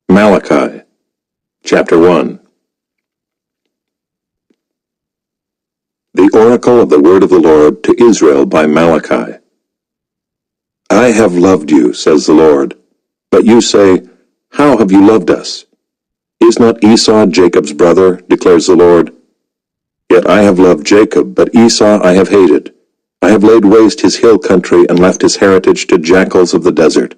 Malachi, chapter 1. The oracle of the word of the Lord to Israel by Malachi. I have loved you, says the Lord. But you say, How have you loved us? Is not Esau Jacob's brother, declares the Lord? Yet I have loved Jacob, but Esau I have hated. I have laid waste his hill country and left his heritage to jackals of the desert.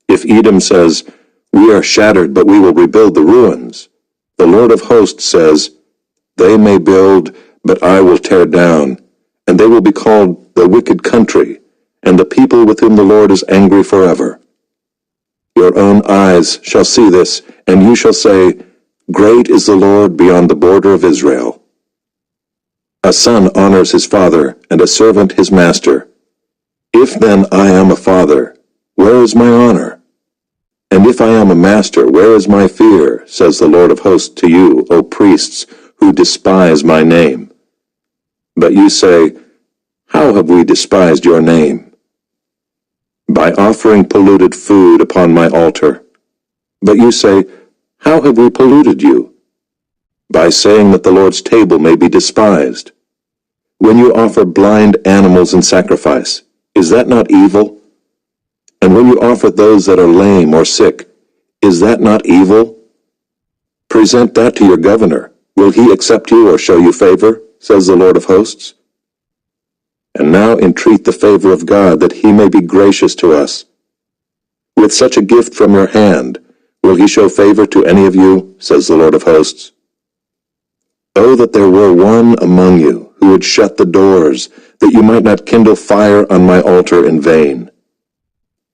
If Edom says, We are shattered, but we will rebuild the ruins, the Lord of hosts says, They may build, but I will tear down, and they will be called the wicked country, and the people with whom the Lord is angry forever. Your own eyes shall see this, and you shall say, Great is the Lord beyond the border of Israel. A son honors his father, and a servant his master. If then I am a father, where is my honor? And if I am a master, where is my fear, says the Lord of hosts to you, O priests, who despise my name? But you say, How have we despised your name? By offering polluted food upon my altar. But you say, How have we polluted you? By saying that the Lord's table may be despised. When you offer blind animals in sacrifice, is that not evil? And when you offer those that are lame or sick, is that not evil? Present that to your governor. Will he accept you or show you favor, says the Lord of hosts? And now entreat the favor of God, that he may be gracious to us. With such a gift from your hand, will he show favor to any of you, says the Lord of hosts? Oh, that there were one among you who would shut the doors, that you might not kindle fire on my altar in vain.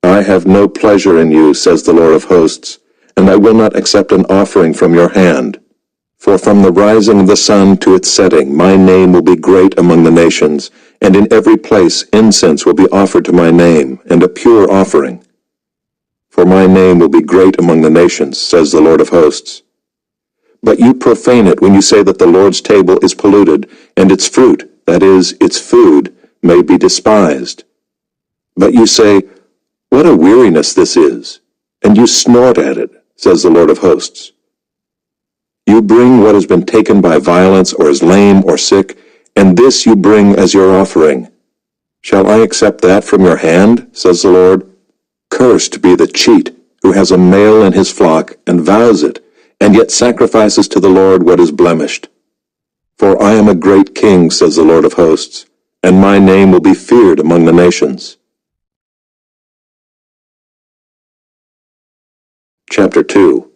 I have no pleasure in you, says the Lord of hosts, and I will not accept an offering from your hand. For from the rising of the sun to its setting, my name will be great among the nations, and in every place incense will be offered to my name, and a pure offering. For my name will be great among the nations, says the Lord of hosts. But you profane it when you say that the Lord's table is polluted, and its fruit, that is, its food, may be despised. But you say, What a weariness this is! And you snort at it, says the Lord of hosts. You bring what has been taken by violence or is lame or sick, and this you bring as your offering. Shall I accept that from your hand, says the Lord? Cursed be the cheat who has a male in his flock and vows it, and yet sacrifices to the Lord what is blemished. For I am a great king, says the Lord of hosts, and my name will be feared among the nations. Chapter 2.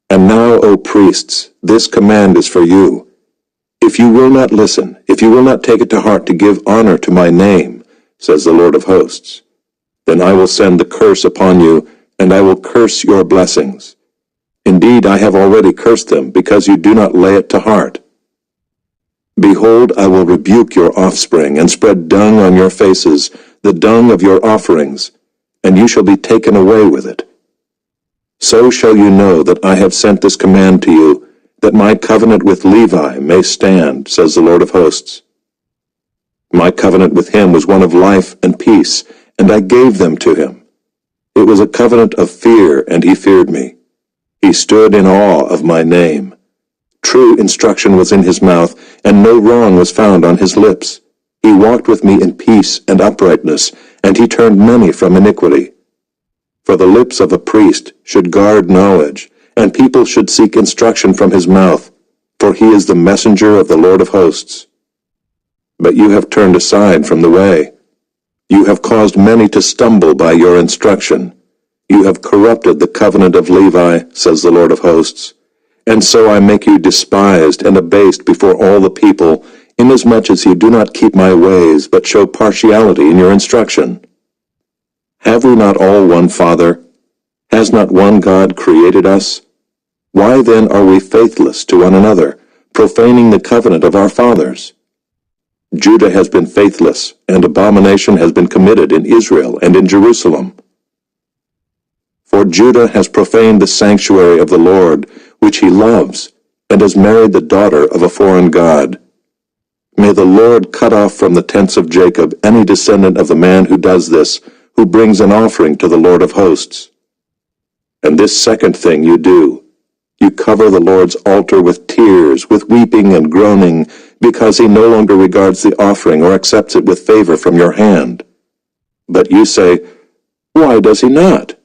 And now, O priests, this command is for you. If you will not listen, if you will not take it to heart to give honor to my name, says the Lord of hosts, then I will send the curse upon you, and I will curse your blessings. Indeed, I have already cursed them, because you do not lay it to heart. Behold, I will rebuke your offspring, and spread dung on your faces, the dung of your offerings, and you shall be taken away with it. So shall you know that I have sent this command to you, that my covenant with Levi may stand, says the Lord of hosts. My covenant with him was one of life and peace, and I gave them to him. It was a covenant of fear, and he feared me. He stood in awe of my name. True instruction was in his mouth, and no wrong was found on his lips. He walked with me in peace and uprightness, and he turned many from iniquity. For the lips of a priest should guard knowledge, and people should seek instruction from his mouth, for he is the messenger of the Lord of hosts. But you have turned aside from the way. You have caused many to stumble by your instruction. You have corrupted the covenant of Levi, says the Lord of hosts. And so I make you despised and abased before all the people, inasmuch as you do not keep my ways, but show partiality in your instruction. Have we not all one Father? Has not one God created us? Why then are we faithless to one another, profaning the covenant of our fathers? Judah has been faithless, and abomination has been committed in Israel and in Jerusalem. For Judah has profaned the sanctuary of the Lord, which he loves, and has married the daughter of a foreign god. May the Lord cut off from the tents of Jacob any descendant of the man who does this, who brings an offering to the Lord of hosts. And this second thing you do. You cover the Lord's altar with tears, with weeping and groaning, because he no longer regards the offering or accepts it with favor from your hand. But you say, why does he not?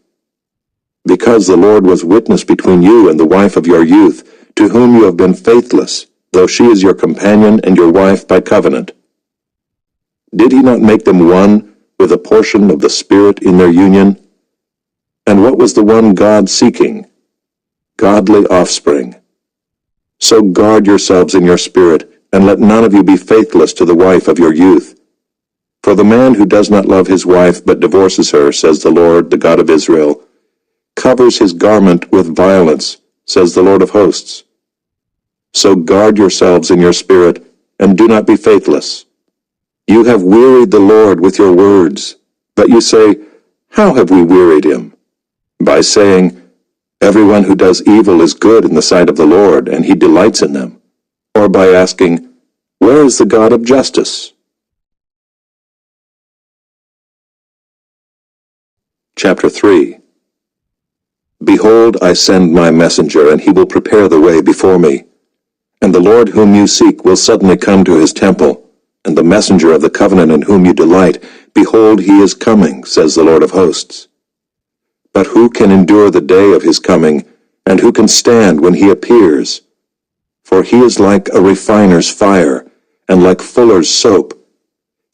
Because the Lord was witness between you and the wife of your youth, to whom you have been faithless, though she is your companion and your wife by covenant. Did he not make them one with a portion of the Spirit in their union? And what was the one God seeking? Godly offspring. So guard yourselves in your spirit, and let none of you be faithless to the wife of your youth. For the man who does not love his wife but divorces her, says the Lord, the God of Israel, covers his garment with violence, says the Lord of hosts. So guard yourselves in your spirit, and do not be faithless. You have wearied the Lord with your words, but you say, how have we wearied him? By saying, everyone who does evil is good in the sight of the Lord, and he delights in them. Or by asking, where is the God of justice? Chapter 3. Behold, I send my messenger, and he will prepare the way before me. And the Lord whom you seek will suddenly come to his temple, and the messenger of the covenant in whom you delight, behold, he is coming, says the Lord of hosts. But who can endure the day of his coming, and who can stand when he appears? For he is like a refiner's fire, and like fuller's soap.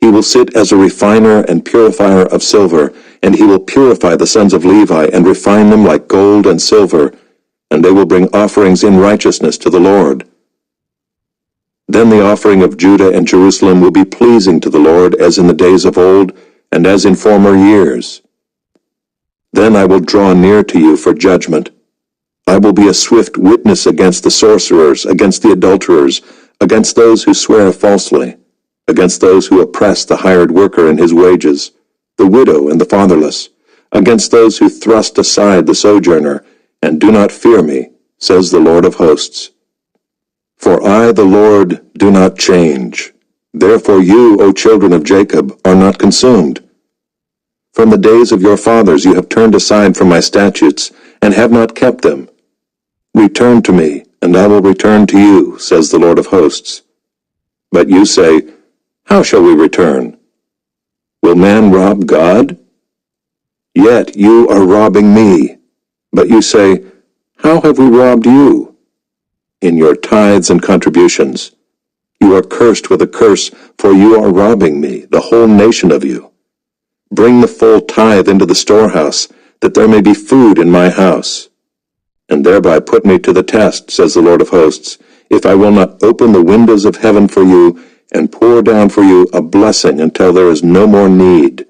He will sit as a refiner and purifier of silver, and he will purify the sons of Levi, and refine them like gold and silver, and they will bring offerings in righteousness to the Lord. Then the offering of Judah and Jerusalem will be pleasing to the Lord, as in the days of old, and as in former years. Then I will draw near to you for judgment. I will be a swift witness against the sorcerers, against the adulterers, against those who swear falsely, against those who oppress the hired worker in his wages, the widow and the fatherless, against those who thrust aside the sojourner, and do not fear me, says the Lord of hosts. For I, the Lord, do not change. Therefore you, O children of Jacob, are not consumed. From the days of your fathers you have turned aside from my statutes, and have not kept them. Return to me, and I will return to you, says the Lord of hosts. But you say, how shall we return? Will man rob God? Yet you are robbing me. But you say, how have we robbed you? In your tithes and contributions. You are cursed with a curse, for you are robbing me, the whole nation of you. Bring the full tithe into the storehouse, that there may be food in my house. And thereby put me to the test, says the Lord of hosts, if I will not open the windows of heaven for you, and pour down for you a blessing until there is no more need.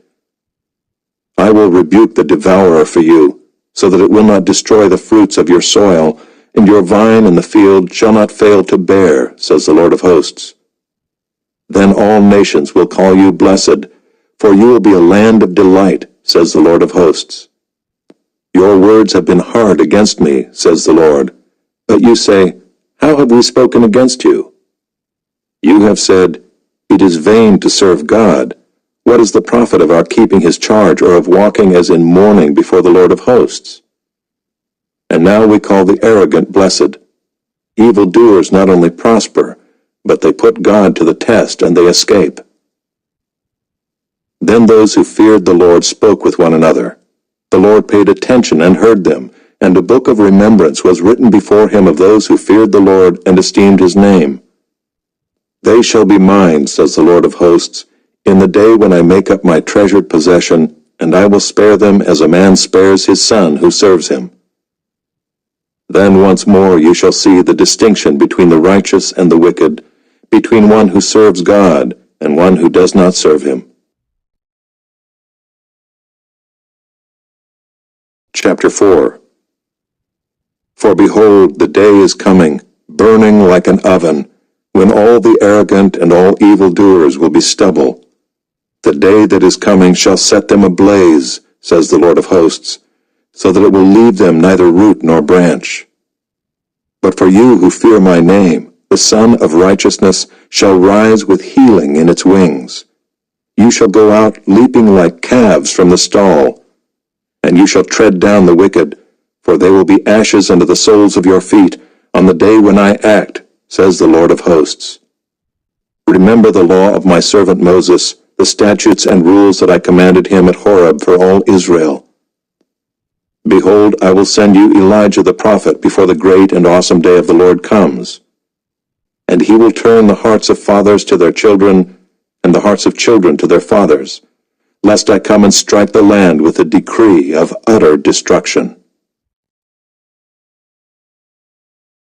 I will rebuke the devourer for you, so that it will not destroy the fruits of your soil, and your vine in the field shall not fail to bear, says the Lord of hosts. Then all nations will call you blessed, for you will be a land of delight, says the Lord of hosts. Your words have been hard against me, says the Lord. But you say, how have we spoken against you? You have said, it is vain to serve God. What is the profit of our keeping his charge, or of walking as in mourning before the Lord of hosts? And now we call the arrogant blessed. Evildoers not only prosper, but they put God to the test, and they escape. Then those who feared the Lord spoke with one another. The Lord paid attention and heard them, and a book of remembrance was written before him of those who feared the Lord and esteemed his name. They shall be mine, says the Lord of hosts, in the day when I make up my treasured possession, and I will spare them as a man spares his son who serves him. Then once more you shall see the distinction between the righteous and the wicked, between one who serves God and one who does not serve him. Chapter 4. For behold, the day is coming, burning like an oven, when all the arrogant and all evildoers will be stubble. The day that is coming shall set them ablaze, says the Lord of hosts, so that it will leave them neither root nor branch. But for you who fear my name, the Son of Righteousness shall rise with healing in its wings. You shall go out leaping like calves from the stall, and you shall tread down the wicked, for they will be ashes under the soles of your feet on the day when I act, says the Lord of hosts. Remember the law of my servant Moses, the statutes and rules that I commanded him at Horeb for all Israel. Behold, I will send you Elijah the prophet before the great and awesome day of the Lord comes. And he will turn the hearts of fathers to their children, and the hearts of children to their fathers, lest I come and strike the land with a decree of utter destruction.